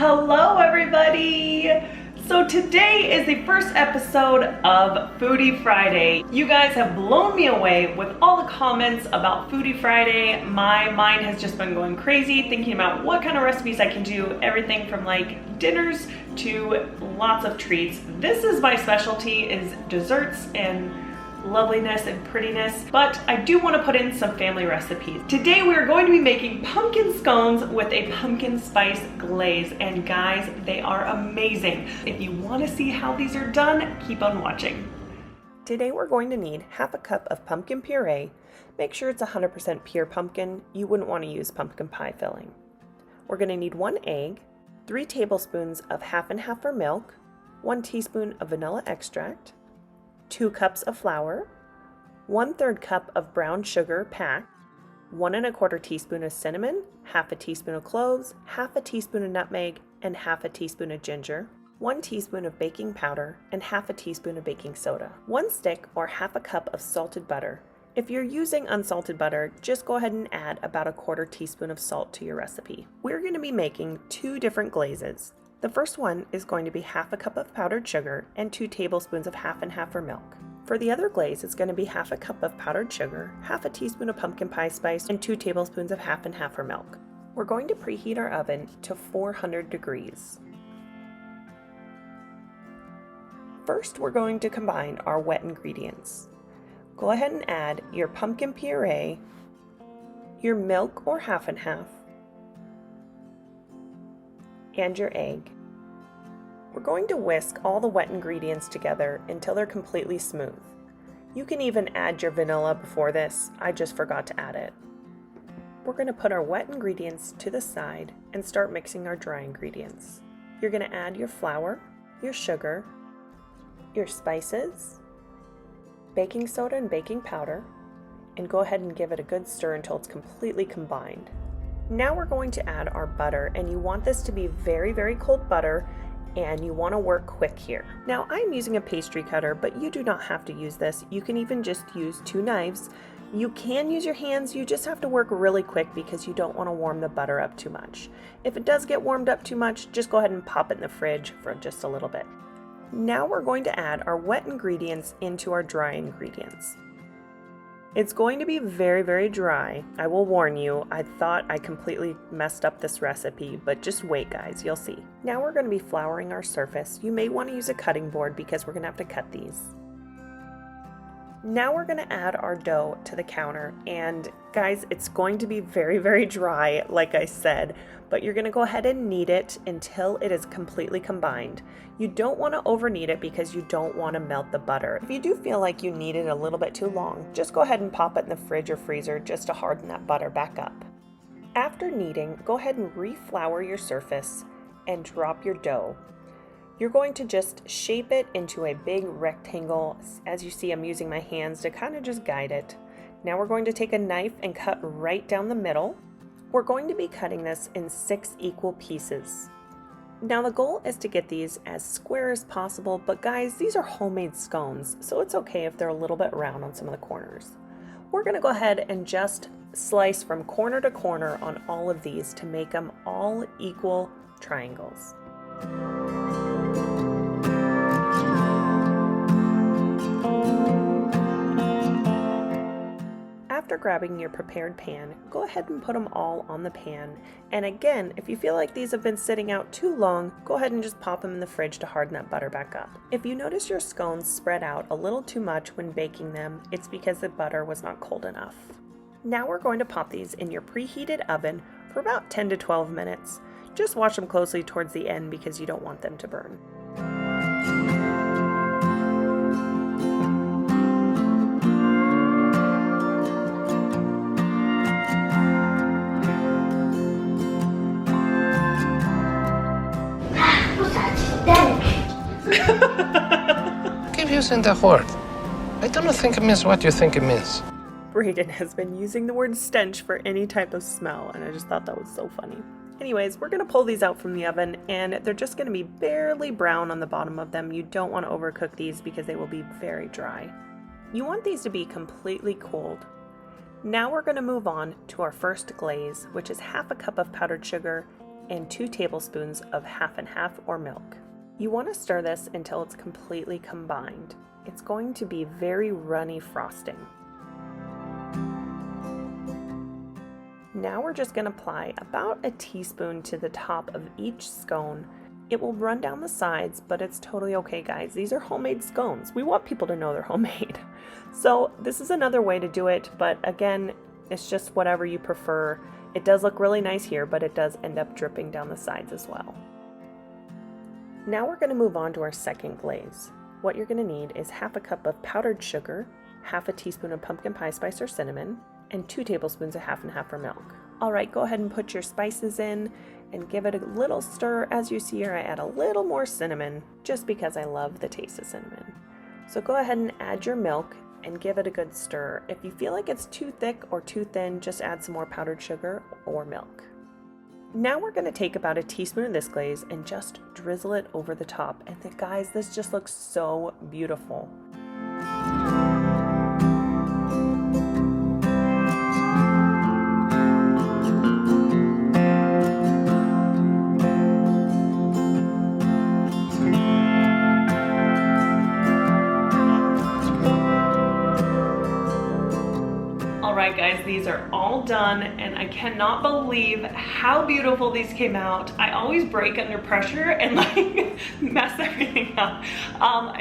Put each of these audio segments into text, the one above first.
Hello everybody! So today is the first episode of Foodie Friday. You guys have blown me away with all the comments about Foodie Friday. My mind has just been going crazy thinking about what kind of recipes I can do, everything from like dinners to lots of treats. This is my specialty, is desserts and loveliness and prettiness, but I do want to put in some family recipes. Today we are going to be making pumpkin scones with a pumpkin spice glaze, and guys, they are amazing. If you want to see how these are done, keep on watching. Today we're going to need half a cup of pumpkin puree. Make sure it's 100% pure pumpkin. You wouldn't want to use pumpkin pie filling. We're going to need 1 egg, 3 tablespoons of half and half for milk, 1 teaspoon of vanilla extract, 2 cups of flour, 1/3 cup of brown sugar packed, 1 1/4 teaspoon of cinnamon, half a teaspoon of cloves, half a teaspoon of nutmeg, and half a teaspoon of ginger, 1 teaspoon of baking powder, and half a teaspoon of baking soda, 1 stick or half a cup of salted butter. If you're using unsalted butter, just go ahead and add about 1/4 teaspoon of salt to your recipe. We're going to be making 2 different glazes. The first one is going to be half a cup of powdered sugar and 2 tablespoons of half and half for milk. For the other glaze, it's going to be half a cup of powdered sugar, half a teaspoon of pumpkin pie spice, and 2 tablespoons of half and half for milk. We're going to preheat our oven to 400 degrees. First, we're going to combine our wet ingredients. Go ahead and add your pumpkin puree, your milk or half and half, and your egg. We're going to whisk all the wet ingredients together until they're completely smooth. You can even add your vanilla before this. I just forgot to add it. We're going to put our wet ingredients to the side and start mixing our dry ingredients. You're going to add your flour, your sugar, your spices, baking soda and baking powder, and go ahead and give it a good stir until it's completely combined. Now we're going to add our butter, and you want this to be very, very cold butter, and you want to work quick here. Now I'm using a pastry cutter, but you do not have to use this. You can even just use 2 knives. You can use your hands, you just have to work really quick because you don't want to warm the butter up too much. If it does get warmed up too much, just go ahead and pop it in the fridge for just a little bit. Now we're going to add our wet ingredients into our dry ingredients. It's going to be very, very dry. I will warn you, I thought I completely messed up this recipe, but just wait guys, you'll see. Now we're going to be flouring our surface. You may want to use a cutting board because we're going to have to cut these. Now we're going to add our dough to the counter, and guys, it's going to be very, very dry like I said, but you're going to go ahead and knead it until it is completely combined. You don't want to over knead it because you don't want to melt the butter. If you do feel like you knead it a little bit too long, just go ahead and pop it in the fridge or freezer just to harden that butter back up. After kneading, go ahead and re-flour your surface and drop your dough. You're going to just shape it into a big rectangle. As you see, I'm using my hands to kind of just guide it. Now we're going to take a knife and cut right down the middle. We're going to be cutting this in 6 equal pieces. Now the goal is to get these as square as possible, but guys, these are homemade scones, so it's okay if they're a little bit round on some of the corners. We're going to go ahead and just slice from corner to corner on all of these to make them all equal triangles. After grabbing your prepared pan, go ahead and put them all on the pan. And again, if you feel like these have been sitting out too long, go ahead and just pop them in the fridge to harden that butter back up. If you notice your scones spread out a little too much when baking them, it's because the butter was not cold enough. Now we're going to pop these in your preheated oven for about 10 to 12 minutes. Just watch them closely towards the end because you don't want them to burn. Keep using that word. I don't think it means what you think it means. Braden has been using the word stench for any type of smell, and I just thought that was so funny. Anyways, we're going to pull these out from the oven, and they're just going to be barely brown on the bottom of them. You don't want to overcook these because they will be very dry. You want these to be completely cooled. Now we're going to move on to our first glaze, which is half a cup of powdered sugar and 2 tablespoons of half and half or milk. You want to stir this until it's completely combined. It's going to be very runny frosting. Now we're just going to apply about a teaspoon to the top of each scone. It will run down the sides, but it's totally okay, guys. These are homemade scones. We want people to know they're homemade. So this is another way to do it, but again, it's just whatever you prefer. It does look really nice here, but it does end up dripping down the sides as well. Now we're going to move on to our second glaze. What you're going to need is half a cup of powdered sugar, half a teaspoon of pumpkin pie spice or cinnamon, and 2 tablespoons of half and half for milk. Alright, go ahead and put your spices in and give it a little stir. As you see here, I add a little more cinnamon just because I love the taste of cinnamon. So go ahead and add your milk and give it a good stir. If you feel like it's too thick or too thin, just add some more powdered sugar or milk. Now we're going to take about a teaspoon of this glaze and just drizzle it over the top. And guys, this just looks so beautiful. Alright guys, these are all done and I cannot believe how beautiful these came out. I always break under pressure and like mess everything up.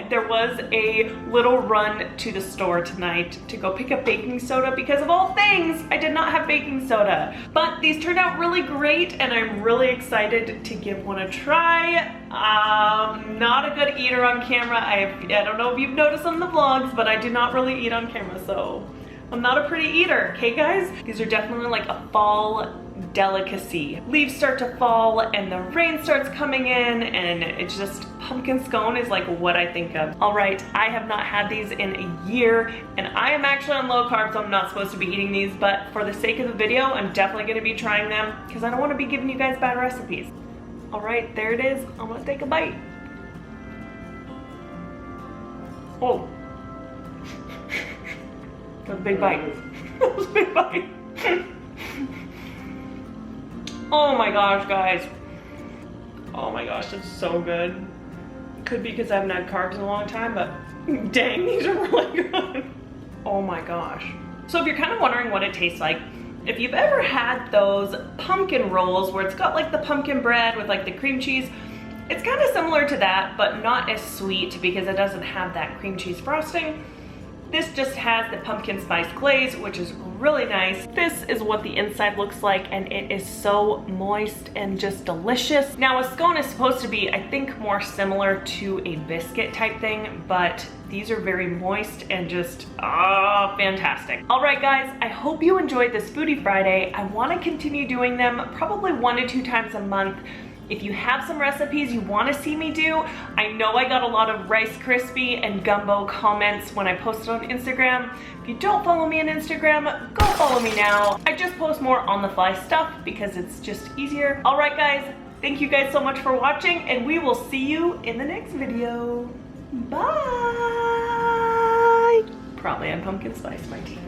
There was a little run to the store tonight to go pick up baking soda because of all things, I did not have baking soda. But these turned out really great and I'm really excited to give one a try. Not a good eater on camera. I don't know if you've noticed on the vlogs, but I do not really eat on camera, so I'm not a pretty eater, okay guys? These are definitely like a fall delicacy. Leaves start to fall and the rain starts coming in and it's just, pumpkin scone is like what I think of. All right, I have not had these in a year and I am actually on low carb, so I'm not supposed to be eating these, but for the sake of the video, I'm definitely gonna be trying them because I don't wanna be giving you guys bad recipes. All right, there it is. I'm gonna take a bite. Oh. That was a big bite. That was a big bite. Oh my gosh, guys. Oh my gosh, it's so good. Could be because I haven't had carbs in a long time, but dang, these are really good. Oh my gosh. So if you're kind of wondering what it tastes like, if you've ever had those pumpkin rolls where it's got like the pumpkin bread with like the cream cheese, it's kind of similar to that, but not as sweet because it doesn't have that cream cheese frosting. This just has the pumpkin spice glaze, which is really nice. This is what the inside looks like, and it is so moist and just delicious. Now, a scone is supposed to be, I think, more similar to a biscuit type thing, but these are very moist and just, fantastic. All right, guys, I hope you enjoyed this Foodie Friday. I want to continue doing them probably 1 to 2 times a month. If you have some recipes you want to see me do, I know I got a lot of Rice Krispie and gumbo comments when I posted on Instagram. If you don't follow me on Instagram, go follow me now. I just post more on the fly stuff because it's just easier. All right, guys, thank you guys so much for watching and we will see you in the next video. Bye. Probably had pumpkin spice in my tea.